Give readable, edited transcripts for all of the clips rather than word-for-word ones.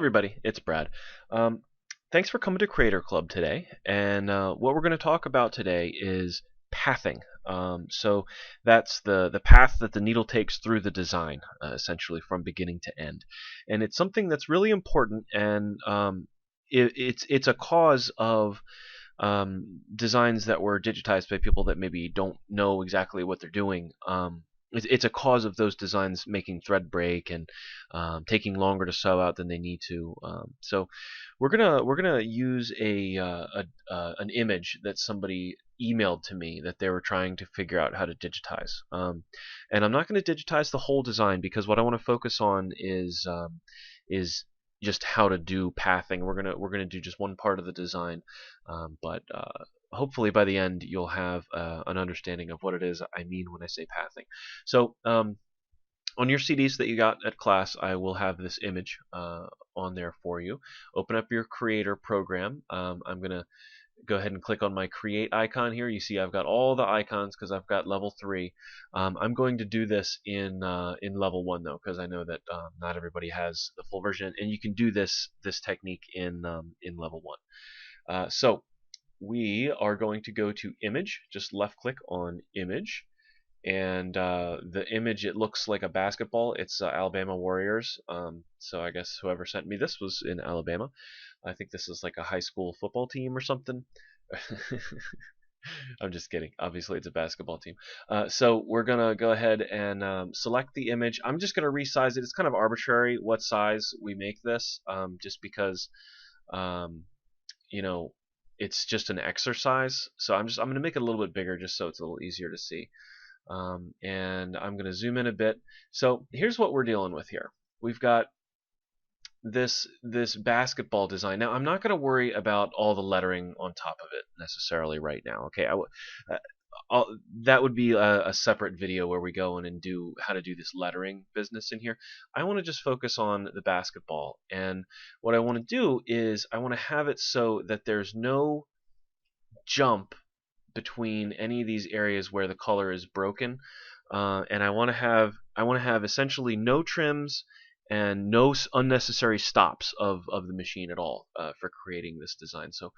everybody, it's Brad. Um, Thanks for coming to Creator Club today. And what we're going to talk about today is pathing. So that's the path that the needle takes through the design, essentially from beginning to end. And it's something that's really important, and it's a cause of designs that were digitized by people that maybe don't know exactly what they're doing. It's a cause of those designs making thread break and taking longer to sew out than they need to. So we're gonna use an image that somebody emailed to me that they were trying to figure out how to digitize. And I'm not going to digitize the whole design because what I want to focus on is just how to do pathing. We're gonna do just one part of the design, but hopefully by the end you'll have an understanding of what it is I mean when I say pathing. So on your CDs that you got at class, I will have this image on there for you. Open up your Creator program. I'm going to go ahead and click on my Create icon here. You see I've got all the icons because I've got level 3. I'm going to do this in level 1 though, because I know that not everybody has the full version, and you can do this technique in level 1. So we are going to go to Image. Just left click on Image. And the image, it looks like a basketball. It's Alabama Warriors. So I guess whoever sent me this was in Alabama. I think this is like a high school football team or something. I'm just kidding. Obviously, it's a basketball team. So we're gonna go ahead and select the image. I'm just gonna resize it. It's kind of arbitrary what size we make this, just because, you know, it's just an exercise. So I'm gonna make it a little bit bigger just so it's a little easier to see. And I'm going to zoom in a bit. So here's what we're dealing with here. We've got this basketball design. Now I'm not going to worry about all the lettering on top of it necessarily right now. Okay, that would be a separate video where we go in and do how to do this lettering business in here. I want to just focus on the basketball, and what I want to do is I want to have it so that there's no jump between any of these areas where the color is broken, and I want to have essentially no trims and no unnecessary stops of the machine at all for creating this design. So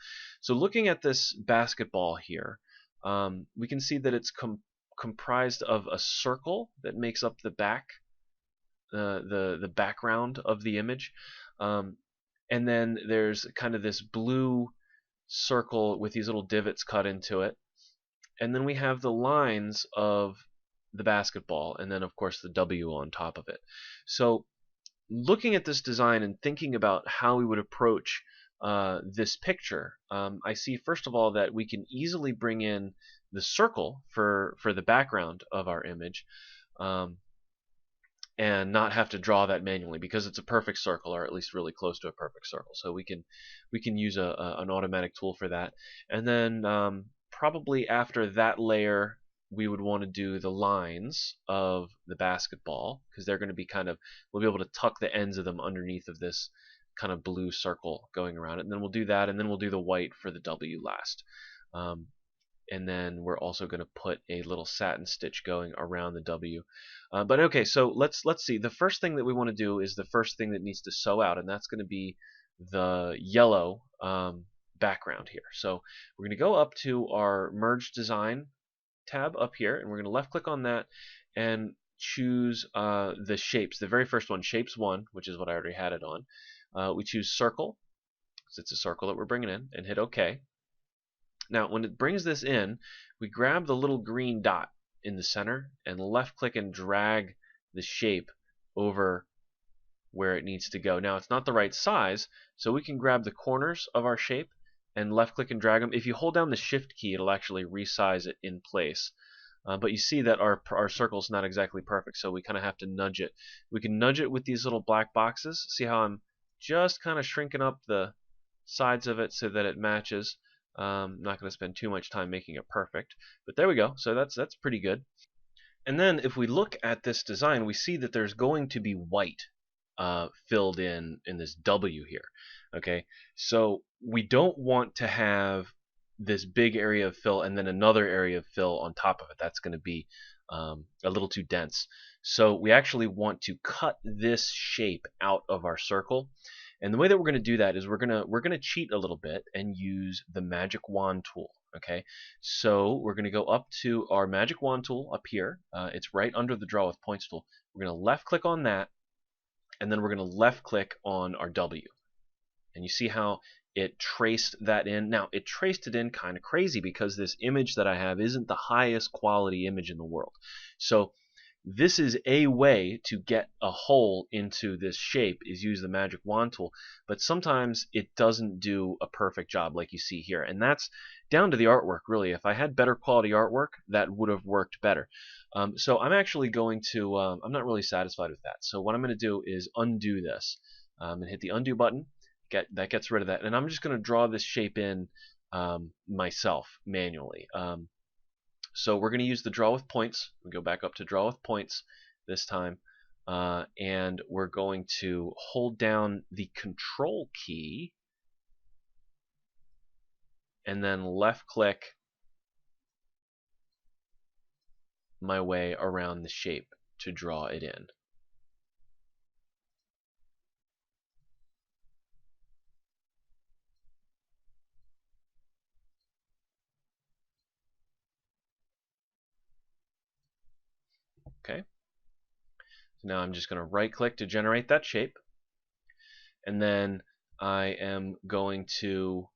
looking at this basketball here, we can see that it's comprised of a circle that makes up the background of the image, and then there's kind of this blue circle with these little divots cut into it. And then we have the lines of the basketball, and then of course the W on top of it. So looking at this design and thinking about how we would approach this picture, I see first of all that we can easily bring in the circle for the background of our image, and not have to draw that manually because it's a perfect circle, or at least really close to a perfect circle. So we can use an automatic tool for that. And then probably after that layer we would want to do the lines of the basketball, because they're going to be we'll be able to tuck the ends of them underneath of this kind of blue circle going around it. And then we'll do that, and then we'll do the white for the W last. And then we're also going to put a little satin stitch going around the W. But okay, so let's see. The first thing that we want to do is the first thing that needs to sew out, and that's going to be the yellow background here. So we're going to go up to our Merge Design tab up here, and we're going to left click on that and choose the shapes. The very first one, Shapes 1, which is what I already had it on. We choose Circle, because it's a circle that we're bringing in, and hit OK. Now when it brings this in, we grab the little green dot in the center and left click and drag the shape over where it needs to go. Now it's not the right size, so we can grab the corners of our shape and left click and drag them. If you hold down the shift key, it'll actually resize it in place. But you see that our circle's not exactly perfect, so we kind of have to nudge it. We can nudge it with these little black boxes. See how I'm just kind of shrinking up the sides of it so that it matches. I'm not going to spend too much time making it perfect, but there we go. So that's pretty good. And then if we look at this design, we see that there's going to be white filled in this W here. Okay, so we don't want to have this big area of fill and then another area of fill on top of it. That's going to be a little too dense. So we actually want to cut this shape out of our circle, And the way that we're going to do that is we're gonna cheat a little bit and use the magic wand tool. Okay, so we're going to go up to our magic wand tool up here. It's right under the draw with points tool. We're going to left click on that, and then we're going to left click on our W. And you see how it traced that in. Now, it traced it in kind of crazy because this image that I have isn't the highest quality image in the world. So this is a way to get a hole into this shape, is use the magic wand tool, but sometimes it doesn't do a perfect job like you see here, and that's down to the artwork really. If I had better quality artwork, that would have worked better. So I'm actually going to, I'm not really satisfied with that, so what I'm going to do is undo this and hit the undo button. That gets rid of that, and I'm just going to draw this shape in myself manually. So we're going to use the draw with points. We go back up to draw with points this time, and we're going to hold down the control key and then left click my way around the shape to draw it in. Okay, so now I'm just going to right click to generate that shape, and then I am going to,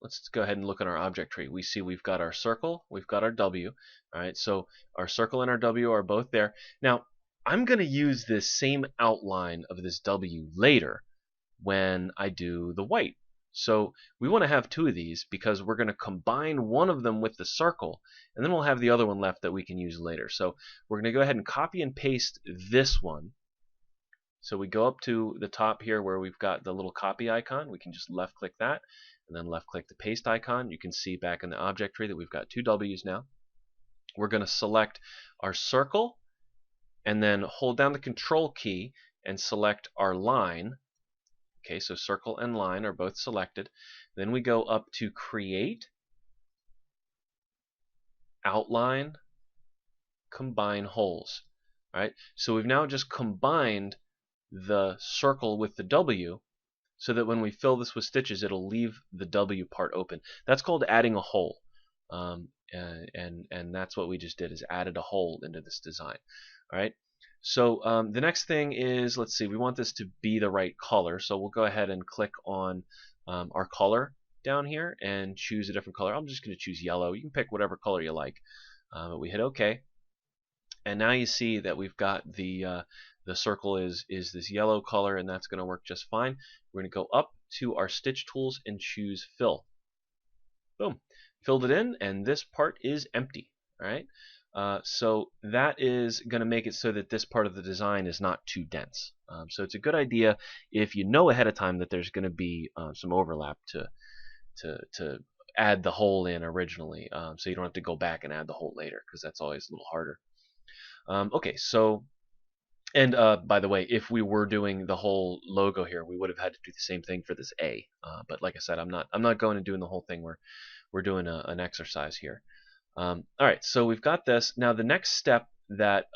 let's go ahead and look at our object tree. We see we've got our circle, we've got our W. Alright, so our circle and our W are both there. Now, I'm going to use this same outline of this W later when I do the white. So we want to have two of these because we're going to combine one of them with the circle, and then we'll have the other one left that we can use later. So we're going to go ahead and copy and paste this one. So we go up to the top here where we've got the little copy icon. We can just left click that and then left click the paste icon. You can see back in the object tree that we've got two W's now. We're going to select our circle and then hold down the control key and select our line. Okay, so circle and line are both selected. Then we go up to create, outline, combine holes. All right, so we've now just combined the circle with the W so that when we fill this with stitches, it'll leave the W part open. That's called adding a hole. And that's what we just did, is added a hole into this design. All right. So the next thing is, let's see, we want this to be the right color. So we'll go ahead and click on our color down here and choose a different color. I'm just going to choose yellow. You can pick whatever color you like. But we hit OK. And now you see that we've got the circle is this yellow color, and that's going to work just fine. We're going to go up to our stitch tools and choose fill. Boom. Filled it in, and this part is empty. All right. So that is going to make it so that this part of the design is not too dense. So it's a good idea if you know ahead of time that there's going to be some overlap to add the hole in originally, so you don't have to go back and add the hole later, because that's always a little harder. Okay, so, and by the way, if we were doing the whole logo here, we would have had to do the same thing for this A. But like I said, I'm not going and doing the whole thing. We're doing an exercise here. All right, so we've got this. Now the next step that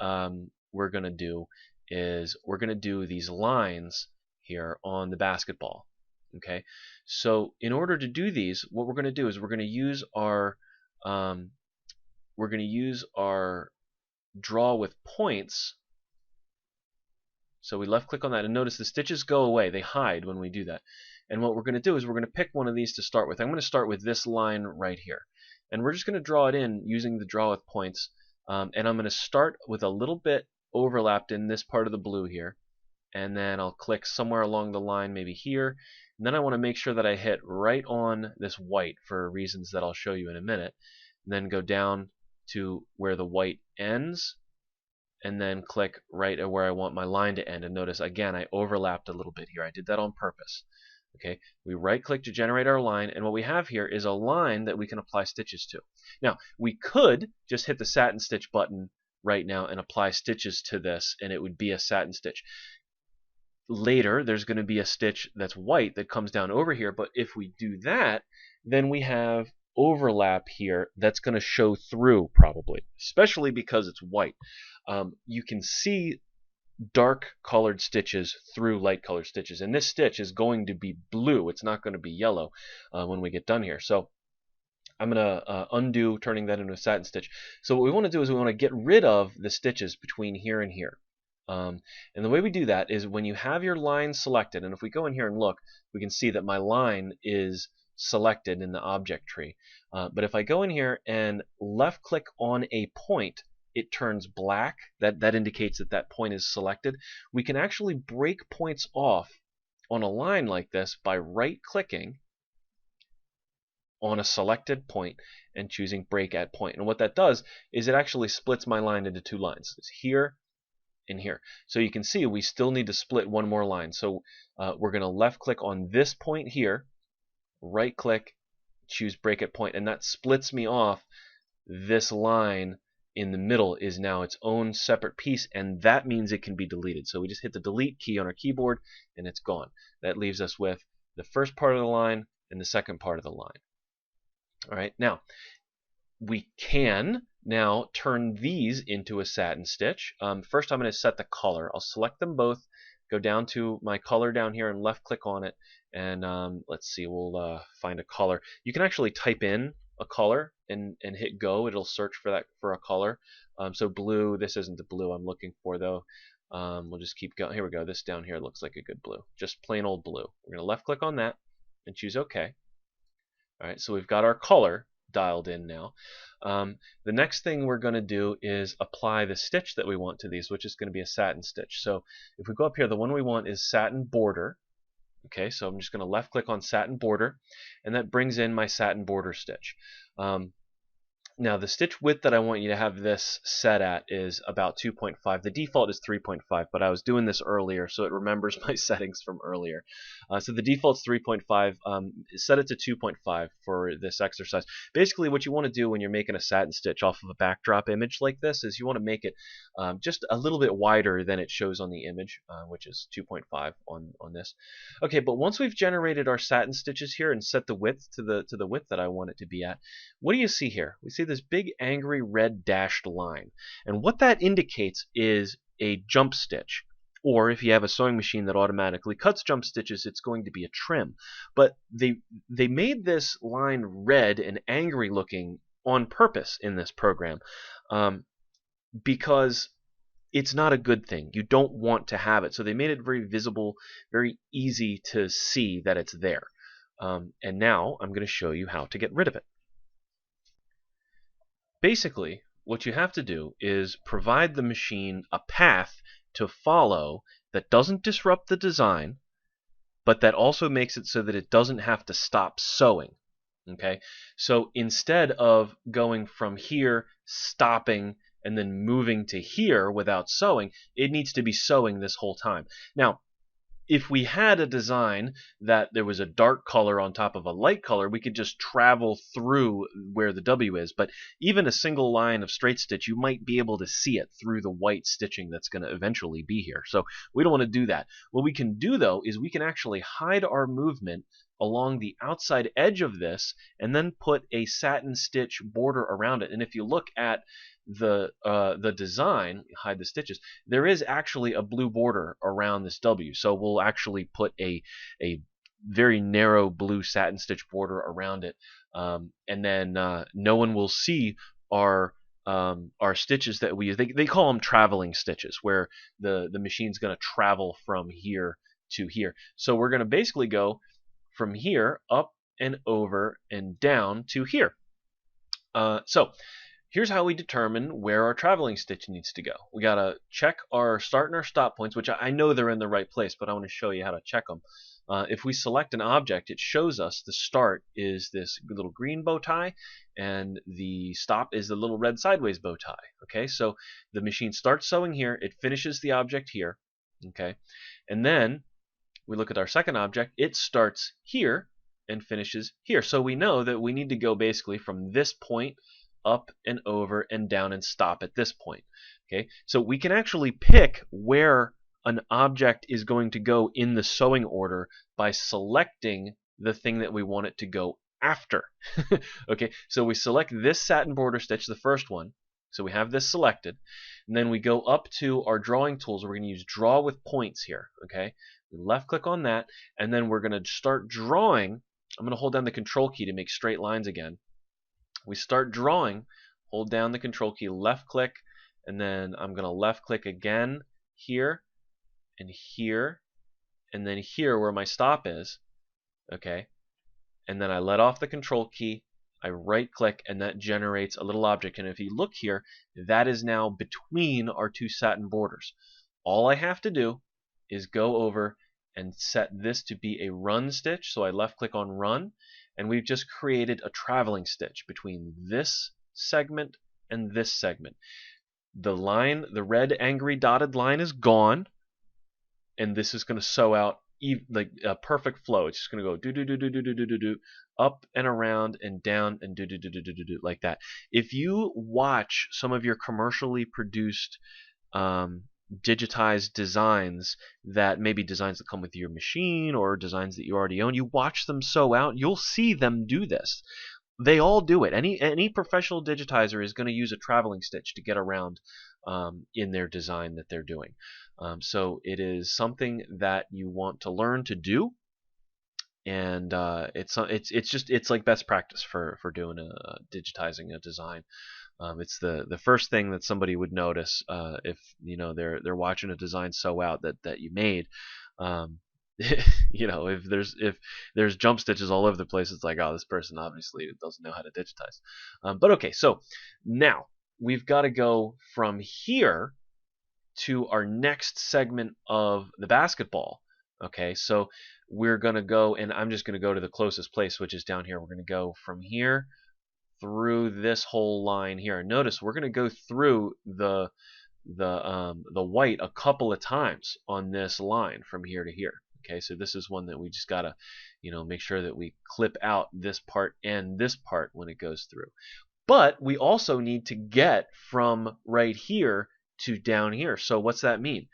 we're going to do is we're going to do these lines here on the basketball. Okay, so in order to do these, what we're going to do is we're going to use our draw with points. So we left click on that, and notice the stitches go away. They hide when we do that. And what we're going to do is we're going to pick one of these to start with. I'm going to start with this line right here. And we're just going to draw it in using the draw with points. And I'm going to start with a little bit overlapped in this part of the blue here. And then I'll click somewhere along the line, maybe here. And then I want to make sure that I hit right on this white for reasons that I'll show you in a minute. And then go down to where the white ends, and then click right at where I want my line to end. And notice again, I overlapped a little bit here. I did that on purpose. Okay, we right click to generate our line, and what we have here is a line that we can apply stitches to. Now, we could just hit the Satin Stitch button right now and apply stitches to this, and it would be a satin stitch. Later, there's going to be a stitch that's white that comes down over here, but if we do that, then we have overlap here that's going to show through probably, especially because it's white. You can see dark colored stitches through light colored stitches. And this stitch is going to be blue. It's not going to be yellow when we get done here. So I'm going to undo turning that into a satin stitch. So what we want to do is we want to get rid of the stitches between here and here. And the way we do that is when you have your line selected, and if we go in here and look, we can see that my line is selected in the object tree. But if I go in here and left click on a point, it turns black. That indicates that that point is selected. We can actually break points off on a line like this by right clicking on a selected point and choosing break at point. And what that does is it actually splits my line into two lines. It's here and here. So you can see we still need to split one more line. So we're going to left click on this point here, right click, choose break at point, and that splits me off. This line in the middle is now its own separate piece, and that means it can be deleted. So we just hit the delete key on our keyboard and it's gone. That leaves us with the first part of the line and the second part of the line. All right, now we can now turn these into a satin stitch. First I'm going to set the color. I'll select them both, go down to my color down here and left click on it, and let's see, we'll find a color. You can actually type in a color and hit go. It'll search for that for a color. So blue, this isn't the blue I'm looking for though. We'll just keep going. Here we go. This down here looks like a good blue, just plain old blue. We're going to left click on that and choose OK. All right, so we've got our color dialed in now. The next thing we're going to do is apply the stitch that we want to these, which is going to be a satin stitch. So if we go up here, the one we want is satin border. Okay, so I'm just going to left click on satin border, and that brings in my satin border stitch. Now the stitch width that I want you to have this set at is about 2.5. The default is 3.5, but I was doing this earlier, so it remembers my settings from earlier. So the default's 3.5. Set it to 2.5 for this exercise. Basically, what you want to do when you're making a satin stitch off of a backdrop image like this is you want to make it just a little bit wider than it shows on the image, which is 2.5 on this. Okay, but once we've generated our satin stitches here and set the width to the width that I want it to be at, what do you see here? We see this big angry red dashed line, and what that indicates is a jump stitch, or if you have a sewing machine that automatically cuts jump stitches, it's going to be a trim. But they made this line red and angry looking on purpose in this program, because it's not a good thing. You don't want to have it, so they made it very visible, very easy to see that it's there. And now I'm going to show you how to get rid of it. Basically, what you have to do is provide the machine a path to follow that doesn't disrupt the design, but that also makes it so that it doesn't have to stop sewing. Okay, so instead of going from here, stopping, and then moving to here without sewing, it needs to be sewing this whole time. Now, if we had a design that there was a dark color on top of a light color, we could just travel through where the W is. But even a single line of straight stitch, you might be able to see it through the white stitching that's going to eventually be here. So we don't want to do that. What we can do, though, is we can actually hide our movement along the outside edge of this and then put a satin stitch border around it. And if you look at the design, hide the stitches, there is actually a blue border around this W. So we'll actually put a very narrow blue satin stitch border around it, and then no one will see our stitches that we use. They call them traveling stitches, where the machine's going to travel from here to here. So we're going to basically go from here up and over and down to here. So here's how we determine where our traveling stitch needs to go. We got to check our start and our stop points, which I know they're in the right place, but I want to show you how to check them. If we select an object, it shows us the start is this little green bow tie, and the stop is the little red sideways bow tie. Okay, so the machine starts sewing here, it finishes the object here. Okay, and then we look at our second object, it starts here and finishes here. So we know that we need to go basically from this point up and over and down and stop at this point. Okay, so we can actually pick where an object is going to go in the sewing order by selecting the thing that we want it to go after. Okay, so we select this satin border stitch, the first one, So we have this selected, and then we go up to our drawing tools. We're going to use draw with points here. Okay, we left click on that, and then we're going to start drawing. I'm going to hold down the control key to make straight lines again. We start drawing, hold down the control key, left click, and then I'm going to left click again here and here and then here where my stop is. Okay, and then I let off the control key, I right click, and that generates a little object. And if you look here, that is now between our two satin borders. All I have to do is go over and set this to be a run stitch. So I left click on run, and we've just created a traveling stitch between this segment and this segment. The line, the red angry dotted line, is gone, and this is going to sew out like a perfect flow. It's just going to go do do do do do do do do do, up and around and down and do do do do do do like that. If you watch some of your commercially produced digitized designs, that maybe designs that come with your machine or designs that you already own, you watch them sew out, you'll see them do this. They all do it. Any professional digitizer is going to use a traveling stitch to get around in their design that they're doing. So it is something that you want to learn to do, and it's like best practice for doing digitizing a design. It's the first thing that somebody would notice if they're watching a design sew out that you made. If there's jump stitches all over the place, it's like, oh, this person obviously doesn't know how to digitize. But okay, so now we've got to go from here to our next segment of the basketball. Okay, so we're going to go, and I'm just going to go to the closest place, which is down here. We're going to go from here through this whole line here. And notice we're going to go through the white a couple of times on this line from here to here. Okay, so this is one that we just gotta, make sure that we clip out this part and this part when it goes through. But we also need to get from right here to down here. So what's that mean?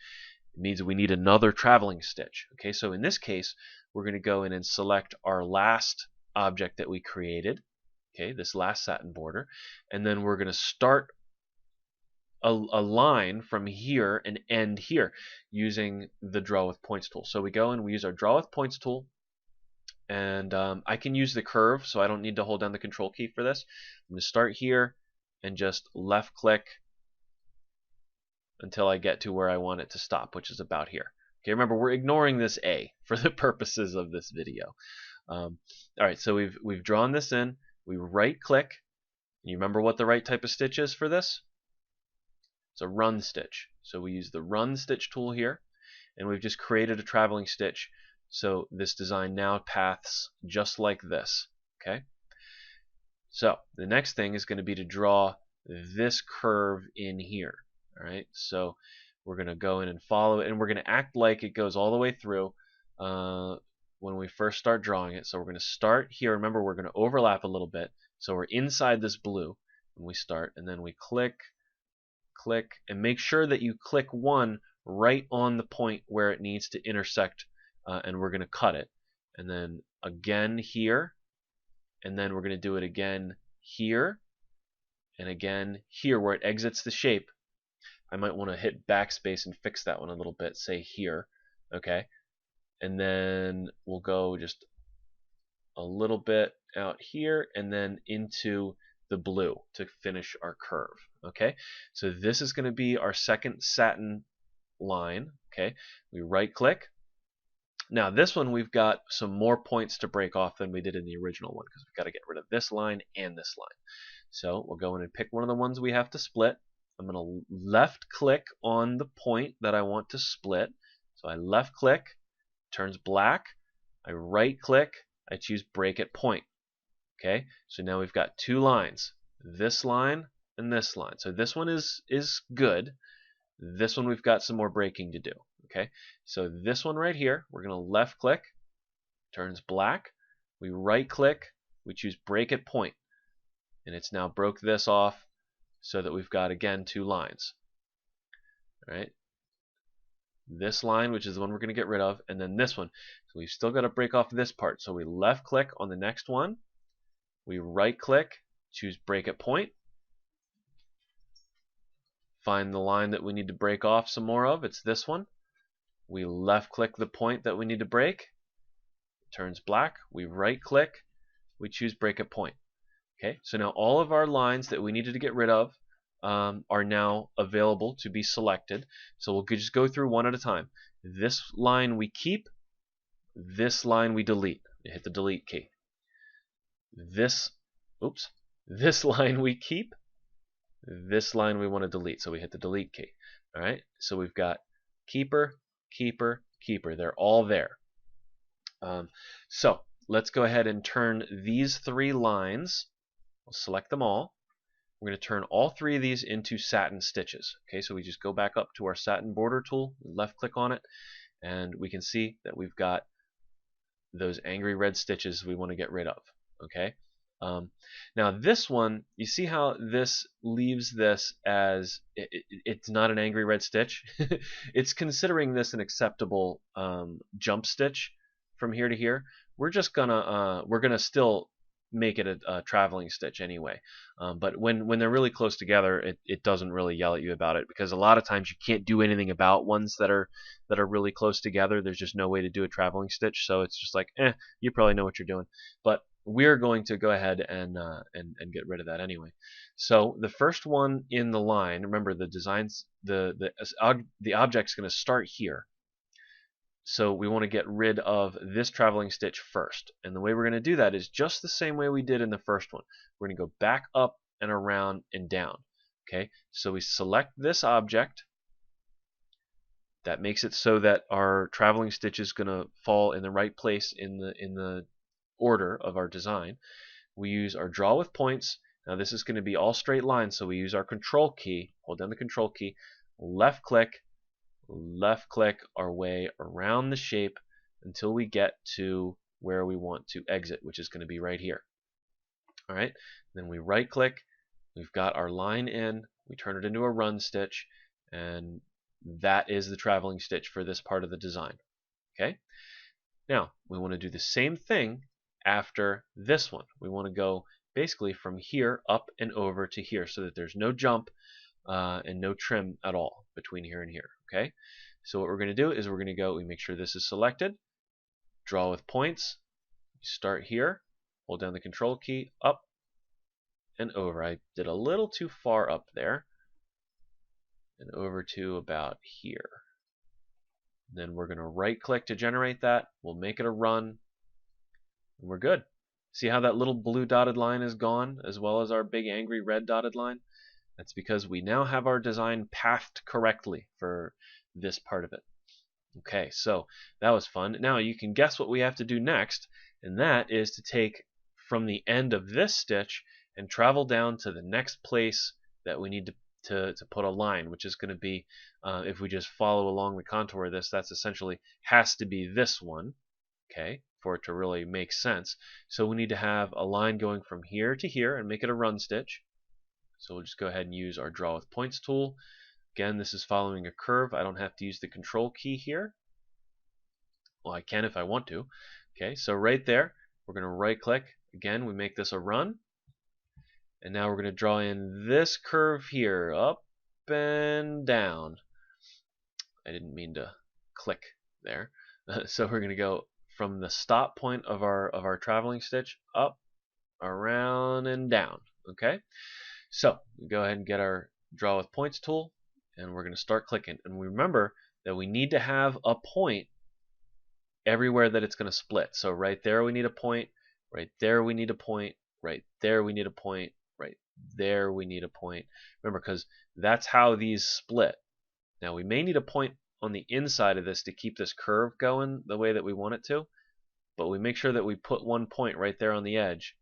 It means we need another traveling stitch. Okay, so in this case, we're going to go in and select our last object that we created. Okay, this last satin border, and then we're going to start a line from here and end here using the draw with points tool. So we go and we use our draw with points tool, and I can use the curve, so I don't need to hold down the control key for this. I'm going to start here and just left click until I get to where I want it to stop, which is about here. Okay, remember we're ignoring this A for the purposes of this video. All right, so we've drawn this in. We right click. You remember what the right type of stitch is for this? It's a run stitch. So we use the run stitch tool here, and we've just created a traveling stitch. So this design now paths just like this. Okay. So the next thing is going to be to draw this curve in here. All right. So we're going to go in and follow it, and we're going to act like it goes all the way through when we first start drawing it. So we're going to start here. Remember, we're going to overlap a little bit. So we're inside this blue when we start, and then we click, and make sure that you click one right on the point where it needs to intersect, and we're going to cut it. And then again here, and then we're going to do it again here, and again here where it exits the shape. I might want to hit backspace and fix that one a little bit, say here. Okay, and then we'll go just a little bit out here and then into the blue to finish our curve. Okay, so this is going to be our second satin line. Okay, we right click. Now this one we've got some more points to break off than we did in the original one, because we've got to get rid of this line and this line. So we'll go in and pick one of the ones we have to split. I'm going to left click on the point that I want to split. So I left click, turns black. I right click, I choose break at point. Okay, so now we've got two lines, this line and this line. So this one is good. This one we've got some more breaking to do. Okay, so this one right here, we're going to left click, turns black. We right click, we choose break at point, and it's now broke this off so that we've got again two lines. All right, this line, which is the one we're going to get rid of, and then this one. So we've still got to break off this part. So we left click on the next one, we right click, choose break at point, find the line that we need to break off some more of. It's this one. We left click the point that we need to break. It turns black. We right click. We choose break at point. Okay, so now all of our lines that we needed to get rid of are now available to be selected. So we'll just go through one at a time. This line we keep. This line we delete. You hit the delete key. This line we keep. This line we want to delete, so we hit the delete key. All right, so we've got keeper, keeper, keeper. They're all there. So let's go ahead and turn these 3 lines. We'll select them all. We're going to turn all 3 of these into satin stitches. Okay, so we just go back up to our satin border tool, left click on it, and we can see that we've got those angry red stitches we want to get rid of. Okay. Now this one, you see how this leaves this as it's not an angry red stitch. It's considering this an acceptable jump stitch from here to here. We're just gonna still make it a traveling stitch anyway. But when they're really close together, it doesn't really yell at you about it, because a lot of times you can't do anything about ones that are really close together. There's just no way to do a traveling stitch, so it's just like, you probably know what you're doing. But we're going to go ahead and get rid of that anyway. So the first one in the line, remember the designs, the object's going to start here. So we want to get rid of this traveling stitch first. And the way we're going to do that is just the same way we did in the first one. We're going to go back up and around and down. Okay, so we select this object. That makes it so that our traveling stitch is going to fall in the right place in the order of our design. We use our draw with points. Now this is going to be all straight lines, so we use our control key, hold down the control key, left click our way around the shape until we get to where we want to exit, which is going to be right here. Alright, then we right click, we've got our line in, we turn it into a run stitch, and that is the traveling stitch for this part of the design. Okay, now we want to do the same thing after this one. We want to go basically from here up and over to here, so that there's no jump and no trim at all between here and here. Okay, so what we're going to do is we're going to go, we make sure this is selected, draw with points, start here, hold down the control key, up and over. I did a little too far up there, and over to about here. Then we're going to right click to generate that. We'll make it a run, and we're good. See how that little blue dotted line is gone, as well as our big angry red dotted line? That's because we now have our design pathed correctly for this part of it. Okay, so that was fun. Now you can guess what we have to do next, and that is to take from the end of this stitch and travel down to the next place that we need to put a line, which is going to be, if we just follow along the contour of this, that's essentially has to be this one, okay, for it to really make sense. So we need to have a line going from here to here and make it a run stitch. So we'll just go ahead and use our draw with points tool. Again, this is following a curve. I don't have to use the control key here. Well, I can if I want to. Okay, so right there, we're going to right click. Again, we make this a run. And now we're going to draw in this curve here, up and down. I didn't mean to click there. So we're going to go from the stop point of our traveling stitch, up, around, and down. Okay, so we go ahead and get our draw with points tool, and we're going to start clicking. And we remember that we need to have a point everywhere that it's going to split. So right there we need a point, right there we need a point, right there we need a point, right there we need a point. Remember, because that's how these split. Now we may need a point on the inside of this to keep this curve going the way that we want it to, but we make sure that we put one point right there on the edge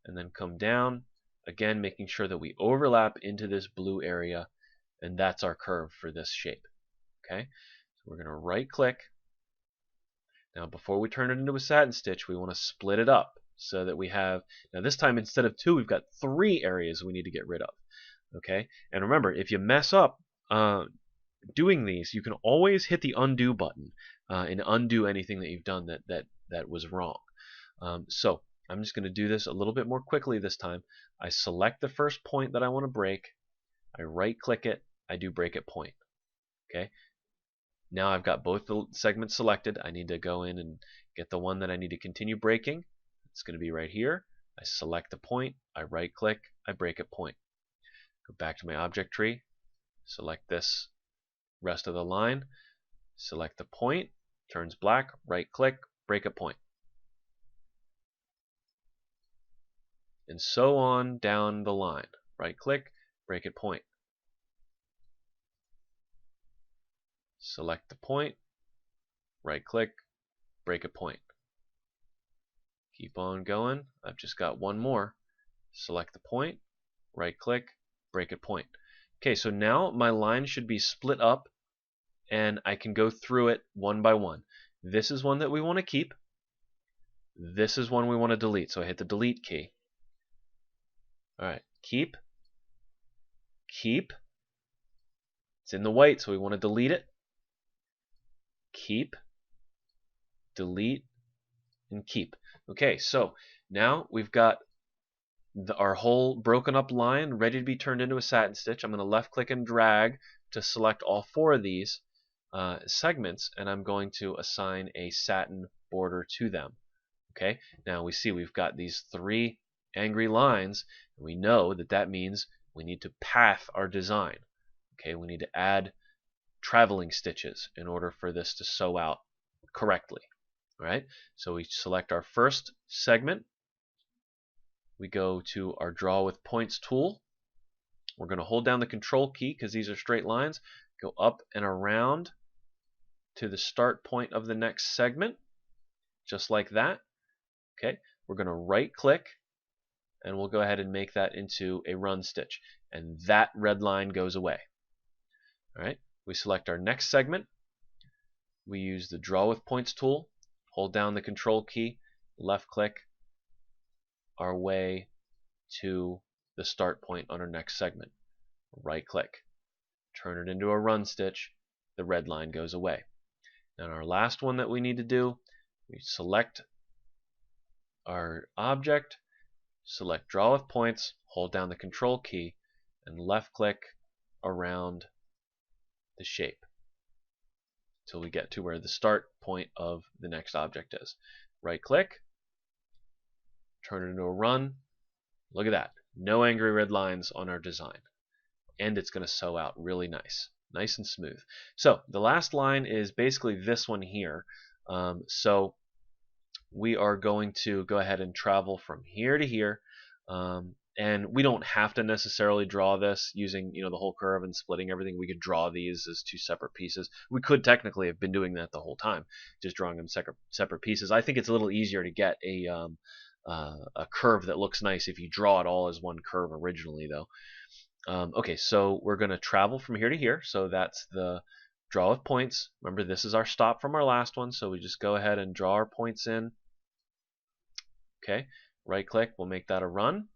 and then come down, again making sure that we overlap into this blue area, and that's our curve for this shape. Okay, so we're going to right click. Now before we turn it into a satin stitch, we want to split it up so that we have, now this time instead of 2, we've got 3 areas we need to get rid of. Okay, and remember, if you mess up doing these, you can always hit the undo button and undo anything that you've done that was wrong. So I'm just going to do this a little bit more quickly this time. I select the first point that I want to break. I right click it, I do break at point. Okay, now I've got both the segments selected. I need to go in and get the one that I need to continue breaking. It's going to be right here. I select the point, I right click, I break at point. Go back to my object tree, select this rest of the line, select the point, turns black, right click, break at point. And so on down the line. Right click, break at point. Select the point, right click, break at point. Keep on going. I've just got one more. Select the point, right click, break at point. Okay, so now my line should be split up and I can go through it one by one. This is one that we want to keep. This is one we want to delete. So I hit the delete key. Alright, keep. Keep. It's in the white, so we want to delete it. Keep. Delete. And keep. Okay, so now we've got our whole broken up line ready to be turned into a satin stitch. I'm going to left click and drag to select all four of these segments, and I'm going to assign a satin border to them. Okay, now we see we've got these three angry lines, and we know that that means we need to path our design. Okay, we need to add traveling stitches in order for this to sew out correctly. All right, so we select our first segment. We go to our Draw with Points tool. We're going to hold down the Control key because these are straight lines. Go up and around to the start point of the next segment, just like that. Okay, we're going to right click and we'll go ahead and make that into a run stitch, and that red line goes away. All right, we select our next segment. We use the Draw with Points tool, hold down the Control key, left click our way to the start point on our next segment. Right click, turn it into a run stitch, the red line goes away. Now our last one that we need to do, we select our object, select Draw with Points, hold down the Control key, and left click around the shape until we get to where the start point of the next object is. Right click, turn it into a run. Look at that, no angry red lines on our design, and it's going to sew out really nice and smooth. So the last line is basically this one here. So we are going to go ahead and travel from here to here, and we don't have to necessarily draw this using the whole curve and splitting everything. We could draw these as two separate pieces. We could technically have been doing that the whole time, just drawing them separate pieces. I think it's a little easier to get a curve that looks nice if you draw it all as one curve originally, though. Okay, so we're going to travel from here to here. So that's the Draw with Points. Remember, this is our stop from our last one, so we just go ahead and draw our points in. Okay, right click, we'll make that a run.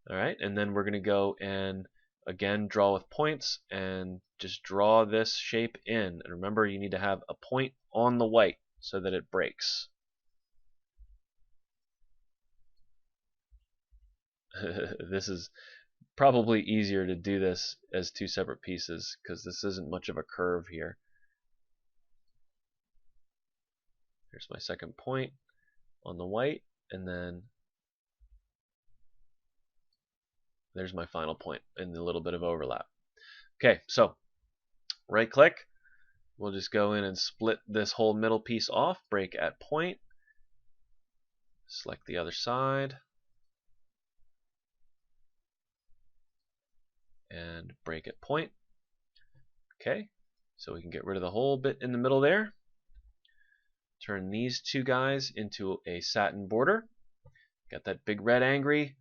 All right, and then we're going to go and again draw with points and just draw this shape in. And remember, you need to have a point on the white so that it breaks. This is probably easier to do this as two separate pieces because this isn't much of a curve here. Here's my second point on the white, and then there's my final point and a little bit of overlap. Okay, so right click, we'll just go in and split this whole middle piece off, break at point, select the other side, and break at point. Okay, so we can get rid of the whole bit in the middle there. Turn these two guys into a satin border. Got that big red angry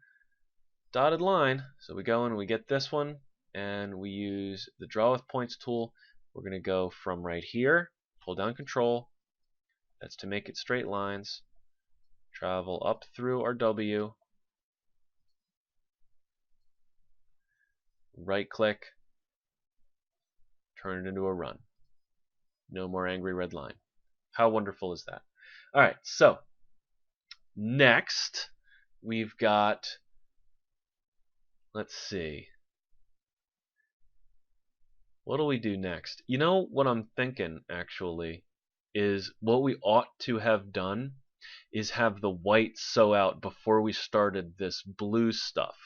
dotted line. So we go and we get this one, and we use the Draw with Points tool. We're going to go from right here, hold down Control. That's to make it straight lines. Travel up through our W. Right click, turn it into a run. No more angry red line. How wonderful is that? All right, so next we've got, let's see, What do we do next? You know what I'm thinking actually is what we ought to have done is have the white sew out before we started this blue stuff,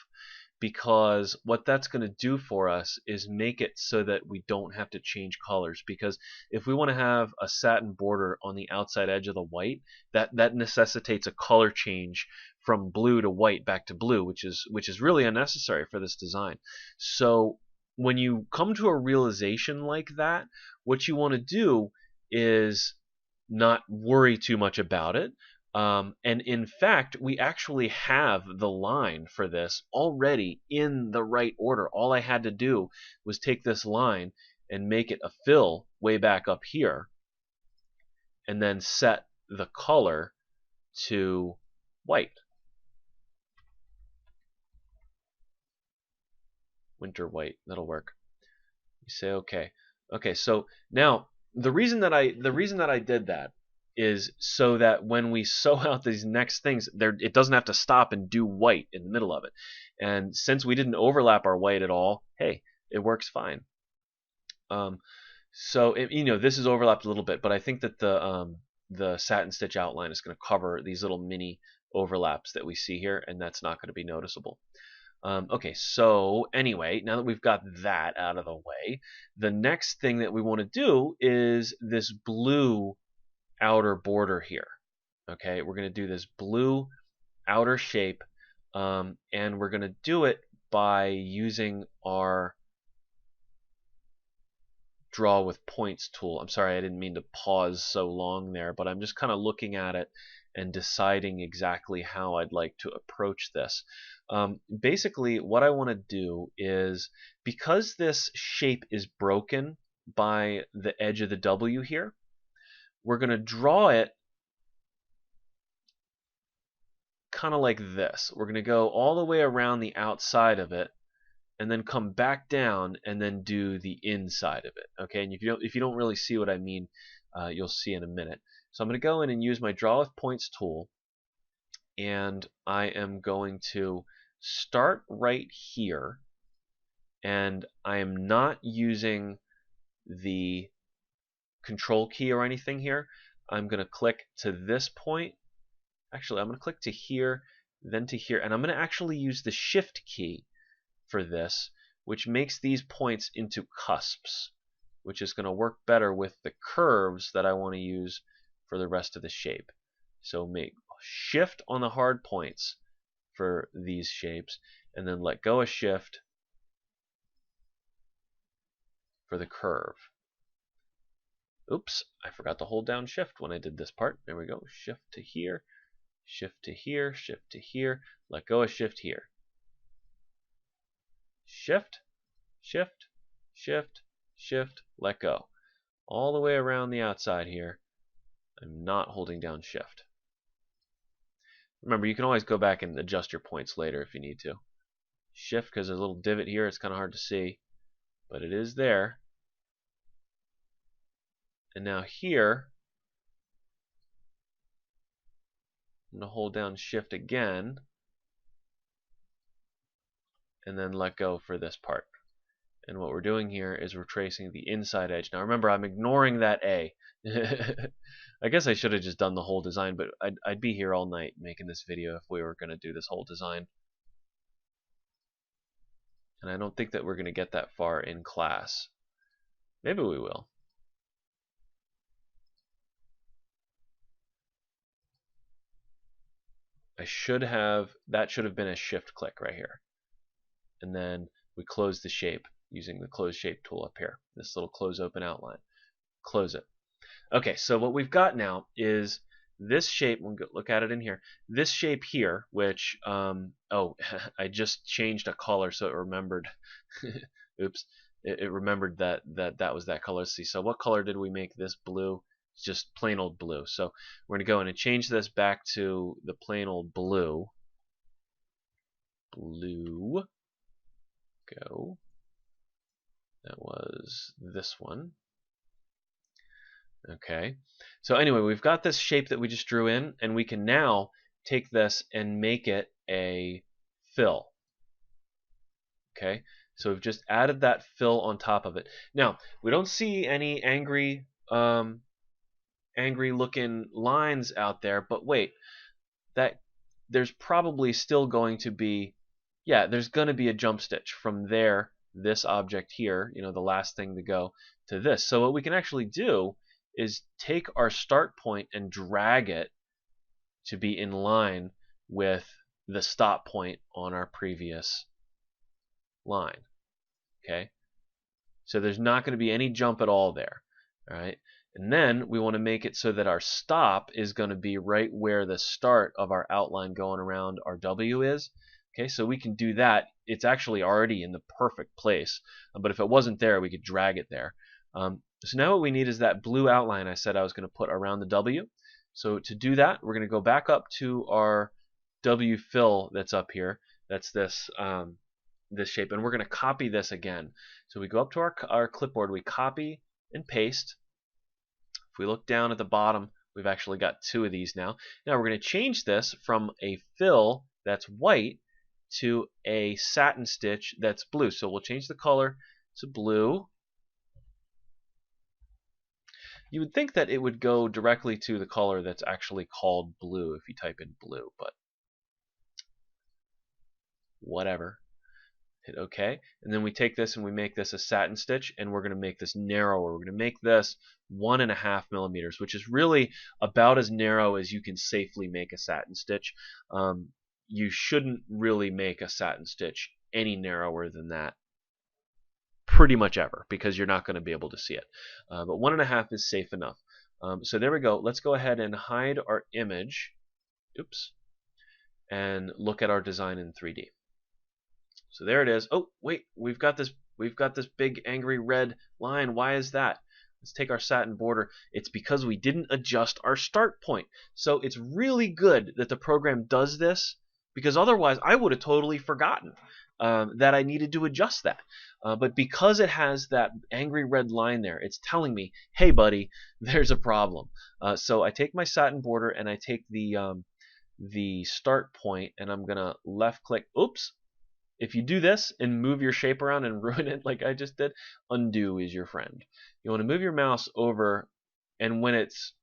because what that's going to do for us is make it so that we don't have to change colors. Because if we want to have a satin border on the outside edge of the white, that necessitates a color change from blue to white back to blue, which is really unnecessary for this design. So when you come to a realization like that, what you want to do is not worry too much about it. And in fact, we actually have the line for this already in the right order. All I had to do was take this line and make it a fill way back up here, and then set the color to white. Winter white, that'll work. You say okay. Okay, so now the reason that I did that is so that when we sew out these next things, it doesn't have to stop and do white in the middle of it. And since we didn't overlap our white at all, hey, it works fine. So this is overlapped a little bit, but I think that the satin stitch outline is going to cover these little mini overlaps that we see here, and that's not going to be noticeable. Okay, so anyway, now that we've got that out of the way, the next thing that we want to do is this blue outer border here. Okay, we're going to do this blue outer shape, and we're going to do it by using our draw with points tool. I'm sorry, I didn't mean to pause so long there, but I'm just kind of looking at it and deciding exactly how I'd like to approach this. Basically, what I want to do is, because this shape is broken by the edge of the W here, we're going to draw it kind of like this. We're going to go all the way around the outside of it, and then come back down and then do the inside of it. Okay, and if you don't really see what I mean, you'll see in a minute. So I'm going to go in and use my draw with points tool, and I am going to start right here, and I am not using the control key or anything here. I'm going to click to this point. Actually, I'm going to click to here, then to here, and I'm going to actually use the shift key for this, which makes these points into cusps, which is going to work better with the curves that I want to use for the rest of the shape. So make shift on the hard points for these shapes, and then let go of shift for the curve. Oops, I forgot to hold down shift when I did this part. There we go. Shift to here, shift to here, shift to here, let go of shift here. Shift, shift, shift, shift, let go. All the way around the outside here. I'm not holding down shift. Remember, you can always go back and adjust your points later if you need to. Shift, because there's a little divot here, it's kind of hard to see, but it is there. And now here, I'm going to hold down shift again, and then let go for this part. And what we're doing here is we're tracing the inside edge. Now remember, I'm ignoring that A. I guess I should have just done the whole design, but I'd be here all night making this video if we were going to do this whole design. And I don't think that we're going to get that far in class. Maybe we will. That should have been a shift click right here. And then we close the shape using the close shape tool up here. This little close open outline. Close it. Okay, so what we've got now is this shape. We'll look at it in here. This shape here, which oh, I just changed a color so it remembered. Oops, it remembered that was that color. Let's see. So what color did we make this blue? It's just plain old blue. So we're gonna go in and change this back to the plain old blue. Blue. Go. That was this one. Okay, so anyway, we've got this shape that we just drew in, and we can now take this and make it a fill. Okay, So we've just added that fill on top of it. Now, we don't see any angry looking lines out there, but wait, that there's probably still going to be, yeah, there's going to be a jump stitch from there, this object here, the last thing to go, to this. So what we can actually do is take our start point and drag it to be in line with the stop point on our previous line. Okay, so there's not going to be any jump at all there. All right, and then we want to make it so that our stop is going to be right where the start of our outline going around our W is. Okay, so we can do that. It's actually already in the perfect place, but if it wasn't there, we could drag it there. So now what we need is that blue outline I said I was going to put around the W. So to do that, we're going to go back up to our W fill that's up here. That's this this shape, and we're going to copy this again. So we go up to our clipboard, we copy and paste. If we look down at the bottom, we've actually got 2 of these now. Now we're going to change this from a fill that's white to a satin stitch that's blue. So we'll change the color to blue. You would think that it would go directly to the color that's actually called blue if you type in blue, but whatever. Hit OK, and then we take this and we make this a satin stitch, and we're going to make this narrower. We're going to make this 1.5 millimeters, which is really about as narrow as you can safely make a satin stitch. You shouldn't really make a satin stitch any narrower than that pretty much ever, because you're not going to be able to see it. But 1.5 is safe enough. So there we go. Let's go ahead and hide our image. Oops. And look at our design in 3D. So there it is. Oh, wait, we've got this big angry red line. Why is that? Let's take our satin border. It's because we didn't adjust our start point. So it's really good that the program does this, because otherwise I would have totally forgotten that I needed to adjust that. But because it has that angry red line there, it's telling me, hey buddy, there's a problem. So I take my satin border and I take the start point, and I'm gonna left click. Oops. If you do this and move your shape around and ruin it like I just did, undo is your friend. You want to move your mouse over, and when it's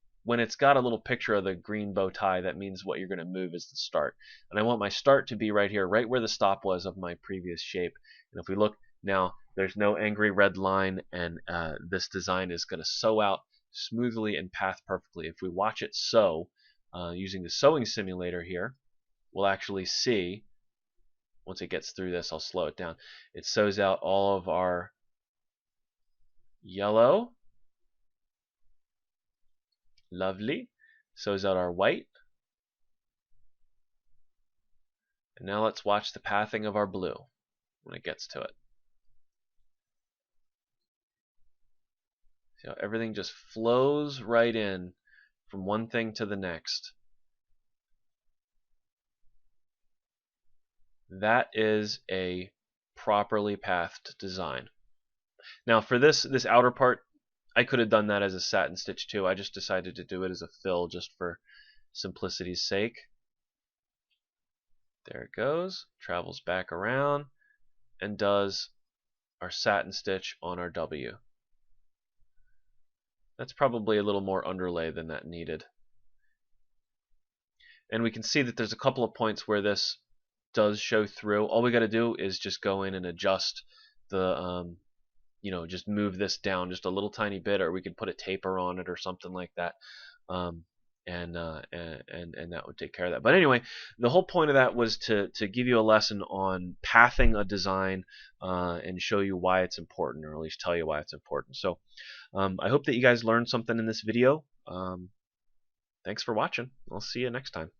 got a little picture of the green bow tie, that means what you're going to move is the start. And I want my start to be right here, right where the stop was of my previous shape. And if we look now, there's no angry red line, and this design is going to sew out smoothly and path perfectly. If we watch it sew using the sewing simulator here, we'll actually see, once it gets through this, I'll slow it down. It sews out all of our yellow. Lovely. Sews out our white. And now let's watch the pathing of our blue when it gets to it. See how everything just flows right in from one thing to the next. That is a properly pathed design. Now for this outer part, I could have done that as a satin stitch too. I just decided to do it as a fill just for simplicity's sake. There it goes, travels back around and does our satin stitch on our W. That's probably a little more underlay than that needed. And we can see that there's a couple of points where this does show through. All we got to do is just go in and adjust the just move this down just a little tiny bit, or we could put a taper on it or something like that, and that would take care of that. But anyway, the whole point of that was to give you a lesson on pathing a design and show you why it's important, or at least tell you why it's important. So I hope that you guys learned something in this video. Thanks for watching. I'll see you next time.